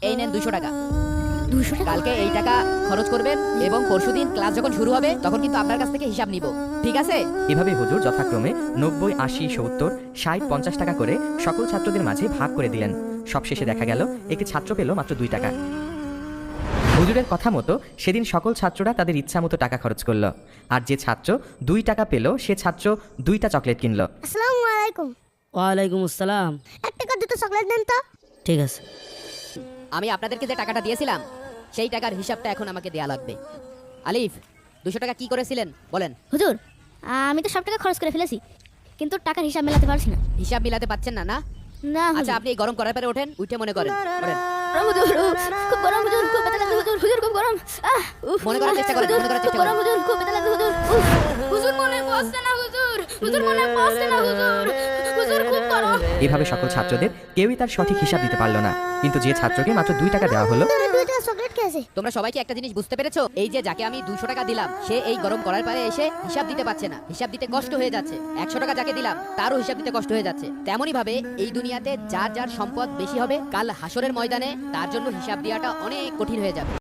এই নেন 200 টাকা। 200 টাকা? কালকে এই টাকা খরচ করবেন এবং পরশুদিন ক্লাস যখন শুরু হবে তখন কিন্তু আপনার কাছ থেকে হিসাব নিব, ঠিক আছে? এভাবে হুজুর যথাক্রমে 90, 80, 70, 60, 50 টাকা করে সকল ছাত্রদের মাঝে ভাগ করে দিলেন। সবশেষে দেখা গেল একটি ছাত্র পেল মাত্র 2 টাকা। হুজুরের কথা মতো সেদিন সকল ছাত্ররা তাদের ইচ্ছা মতো টাকা খরচ করলো। আর যে ছাত্র 2 টাকা পেল সে ছাত্র 2টা চকলেট কিনলো। আসসালামু আলাইকুম। ওয়ালাইকুম আসসালাম। 1 টাকা 2টা চকলেট দেন তো। ঠিক আছে। আমি আপনাদেরকে যে টাকাটা দিয়েছিলাম সেই টাকার হিসাবটা এখন আমাকে দেয়া লাগবে। আলিফ, 200 টাকা কি করেছিলেন বলেন? হুজুর, আমি তো সব টাকা খরচ করে ফেলেছি, কিন্তু টাকার হিসাব মেলাতে পারছি না। হিসাব মিলাতে পাচ্ছেন না? না না আচ্ছা, আপনি এই গরম করার পরে ওঠেন, উঠে মনে করেন। করেন। হুজুর, খুব গরম হুজুর, খুব ব্যথা লাগছে হুজুর, হুজুর খুব গরম। মনে করার চেষ্টা করেন, মনে করার চেষ্টা গরম করেন। হুজুর, খুব ব্যথা লাগছে হুজুর। হুজুর মনে পড়ছে না হুজুর, হুজুর মনে পড়ছে না হুজুর, হুজুর খুব গরম। এভাবে সকল ছাত্রদের কেউই তার সঠিক হিসাব দিতে পারল না, কিন্তু যে ছাত্রকে মাত্র 2 টাকা দেওয়া হলো। 2টা চকলেট খেয়েছে। তোমরা সবাই কি একটা জিনিস বুঝতে পেরেছো? এই যে যাকে আমি 200 টাকা দিলাম সে এই গরম করার পরে এসে হিসাব দিতে পারছে না, হিসাব দিতে কষ্ট হয়ে যাচ্ছে। 100 টাকা যাকে দিলাম তারও হিসাব দিতে কষ্ট হয়ে যাচ্ছে। তেমনই ভাবে এই দুনিয়াতে যার যার সম্পদ বেশি হবে কাল হাসরের ময়দানে তার জন্য হিসাব দেওয়াটা অনেক কঠিন হয়ে যাবে।